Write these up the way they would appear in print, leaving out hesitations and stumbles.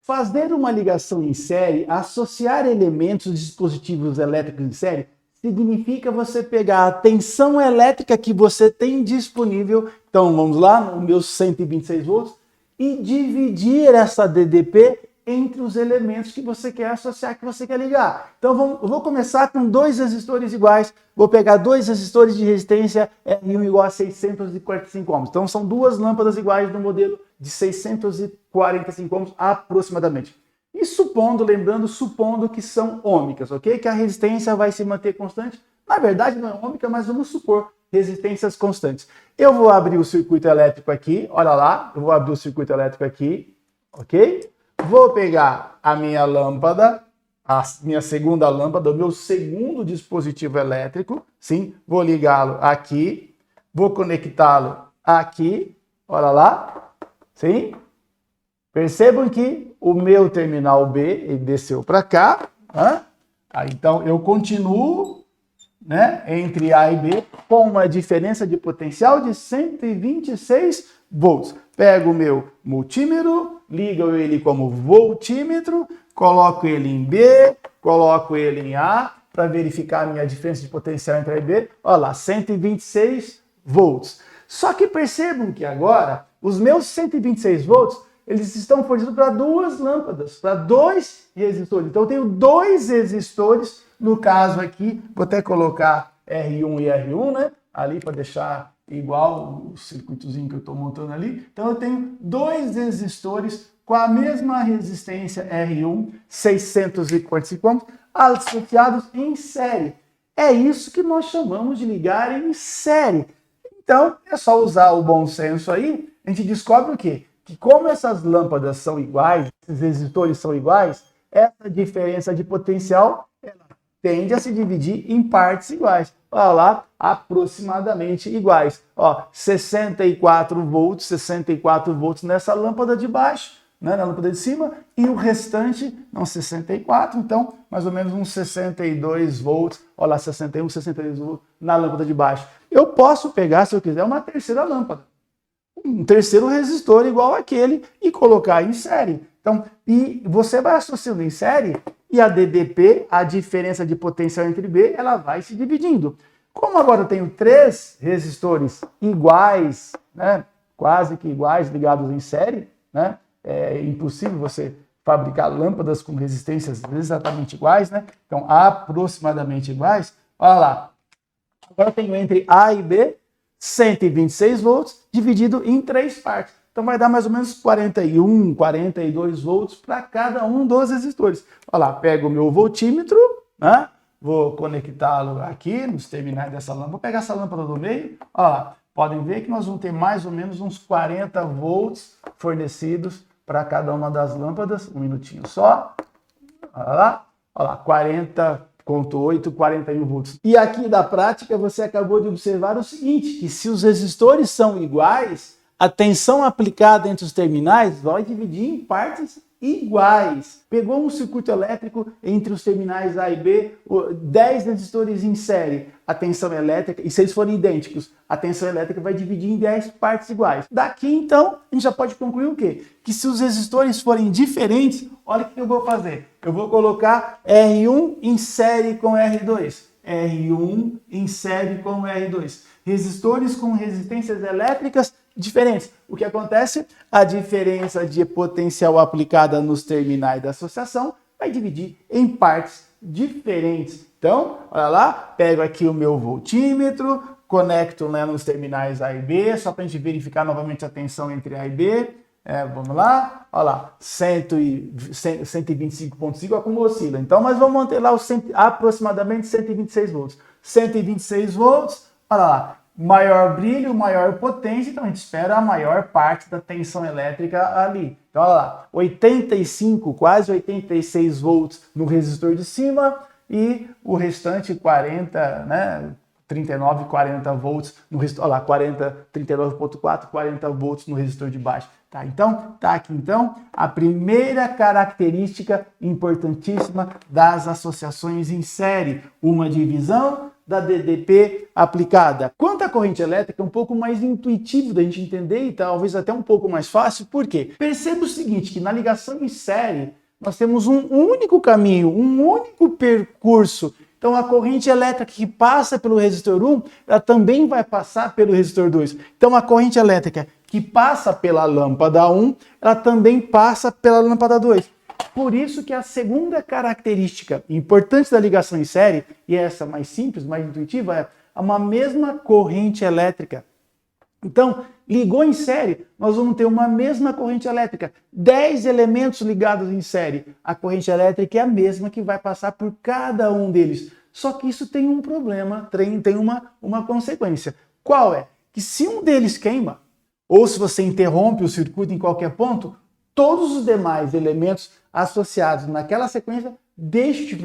Fazer uma ligação em série, associar elementos de dispositivos elétricos em série, significa você pegar a tensão elétrica que você tem disponível, então vamos lá, no meu 126 volts, e dividir essa DDP entre os elementos que você quer associar, que você quer ligar. Então eu vou começar com dois resistores iguais, vou pegar dois resistores de resistência R1 igual a 645 ohms. Então são duas lâmpadas iguais no modelo de 645 ohms aproximadamente. E supondo que são ômicas, ok? Que a resistência vai se manter constante. Na verdade não é ômica, mas vamos supor resistências constantes. Eu vou abrir o circuito elétrico aqui, olha lá, eu vou abrir o circuito elétrico aqui, ok? Vou pegar a minha lâmpada, a minha segunda lâmpada, o meu segundo dispositivo elétrico, sim, vou ligá-lo aqui, vou conectá-lo aqui, olha lá, sim? Percebam que o meu terminal B ele desceu para cá, né? Então eu continuo, né, entre A e B com uma diferença de potencial de 126 volts. Pego o meu multímetro, ligo ele como voltímetro, coloco ele em B, coloco ele em A para verificar a minha diferença de potencial entre A e B. Olha lá, 126 volts. Só que percebam que agora os meus 126 volts eles estão fornecidos para duas lâmpadas, para dois resistores. Então eu tenho dois resistores, no caso aqui, vou até colocar R1 e R1, né? Ali para deixar igual o circuitozinho que eu estou montando ali. Então eu tenho dois resistores com a mesma resistência R1, 645 ohms, associados em série. É isso que nós chamamos de ligar em série. Então é só usar o bom senso aí, a gente descobre o quê? Que como essas lâmpadas são iguais, esses resistores são iguais, essa diferença de potencial ela tende a se dividir em partes iguais. Olha lá, aproximadamente iguais. Ó, 64 volts nessa lâmpada de baixo, né, na lâmpada de cima, e o restante, não 64, então mais ou menos uns 62 volts, olha lá, 61, 62 volts na lâmpada de baixo. Eu posso pegar, se eu quiser, uma terceira lâmpada, um terceiro resistor igual aquele e colocar em série. Então, e você vai associando em série e a DDP, a diferença de potencial entre B, ela vai se dividindo. Como agora eu tenho três resistores iguais, né, quase que iguais, ligados em série, né, é impossível você fabricar lâmpadas com resistências exatamente iguais, né, então aproximadamente iguais. Olha lá, agora eu tenho entre A e B 126 volts dividido em três partes. Então vai dar mais ou menos 41, 42 volts para cada um dos resistores. Olha lá, pego o meu voltímetro, né? Vou conectá-lo aqui nos terminais dessa lâmpada. Vou pegar essa lâmpada do meio. Olha lá, podem ver que nós vamos ter mais ou menos uns 40 volts fornecidos para cada uma das lâmpadas. Um minutinho só. Olha lá, 40,8, 41 volts. E aqui da prática você acabou de observar o seguinte, que se os resistores são iguais, a tensão aplicada entre os terminais vai dividir em partes iguais. Pegou um circuito elétrico entre os terminais A e B, 10 resistores em série, a tensão elétrica, e se eles forem idênticos, a tensão elétrica vai dividir em 10 partes iguais. Daqui, então, a gente já pode concluir o quê? Que se os resistores forem diferentes, olha o que eu vou fazer. Eu vou colocar R1 em série com R2. R1 em série com R2. Resistores com resistências elétricas diferentes. O que acontece? A diferença de potencial aplicada nos terminais da associação vai dividir em partes diferentes. Então, olha lá, pego aqui o meu voltímetro, conecto, né, nos terminais A e B, só para a gente verificar novamente a tensão entre A e B. Vamos lá, olha lá, 125,5 é como oscila. Então, nós vamos manter lá aproximadamente 126 volts. 126 volts, olha lá, maior brilho, maior potência, então a gente espera a maior parte da tensão elétrica ali. Então, olha lá, 85, quase 86 volts no resistor de cima e o restante 40, né? 39, 40 volts no resistor, olha lá, 39,4, 40 volts no resistor de baixo. Tá, então, tá aqui então a primeira característica importantíssima das associações em série, uma divisão da DDP aplicada. Quanto à corrente elétrica, é um pouco mais intuitivo da gente entender e talvez até um pouco mais fácil. Por quê? Perceba o seguinte, que na ligação em série, nós temos um único caminho, um único percurso. Então, a corrente elétrica que passa pelo resistor 1, ela também vai passar pelo resistor 2. Então, a corrente elétrica que passa pela lâmpada 1, ela também passa pela lâmpada 2. Por isso que a segunda característica importante da ligação em série, e essa mais simples, mais intuitiva, é uma mesma corrente elétrica. Então, ligou em série, nós vamos ter uma mesma corrente elétrica. 10 elementos ligados em série. A corrente elétrica é a mesma que vai passar por cada um deles. Só que isso tem um problema, tem uma consequência. Qual é? Que se um deles queima, ou se você interrompe o circuito em qualquer ponto, todos os demais elementos associados naquela sequência deixam de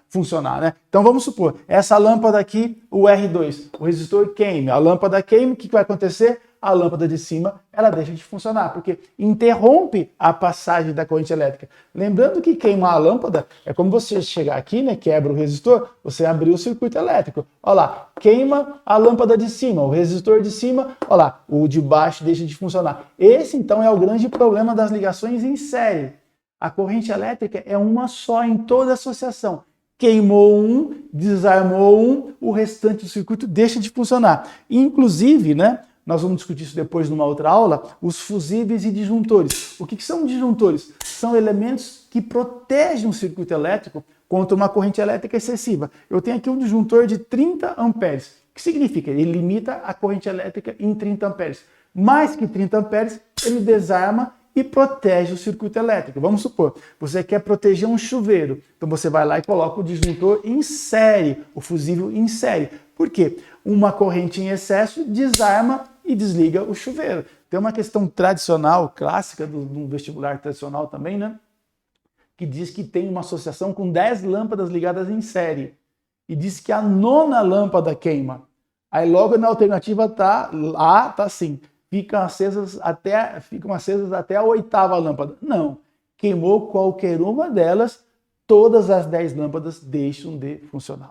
funcionar, né? Então vamos supor, essa lâmpada aqui, o R2, o resistor queime, a lâmpada queime, o que vai acontecer? A lâmpada de cima, ela deixa de funcionar, porque interrompe a passagem da corrente elétrica. Lembrando que queimar a lâmpada é como você chegar aqui, né, quebra o resistor, você abrir o circuito elétrico. Olha lá, queima a lâmpada de cima, o resistor de cima, olha lá, o de baixo deixa de funcionar. Esse, então, é o grande problema das ligações em série. A corrente elétrica é uma só em toda a associação. Queimou um, desarmou um, o restante do circuito deixa de funcionar. Inclusive, né, nós vamos discutir isso depois numa outra aula, os fusíveis e disjuntores. O que são disjuntores? São elementos que protegem o circuito elétrico contra uma corrente elétrica excessiva. Eu tenho aqui um disjuntor de 30 amperes. O que significa? Ele limita a corrente elétrica em 30 amperes. Mais que 30 amperes, ele desarma e protege o circuito elétrico. Vamos supor, você quer proteger um chuveiro, então você vai lá e coloca o disjuntor em série, o fusível em série. Por quê? Uma corrente em excesso desarma e desliga o chuveiro. Tem uma questão tradicional, clássica, do vestibular tradicional também, né? Que diz que tem uma associação com 10 lâmpadas ligadas em série. E diz que a 9ª lâmpada queima. Aí logo na alternativa tá assim. Ficam acesas até a 8ª lâmpada. Não. Queimou qualquer uma delas, todas as 10 lâmpadas deixam de funcionar.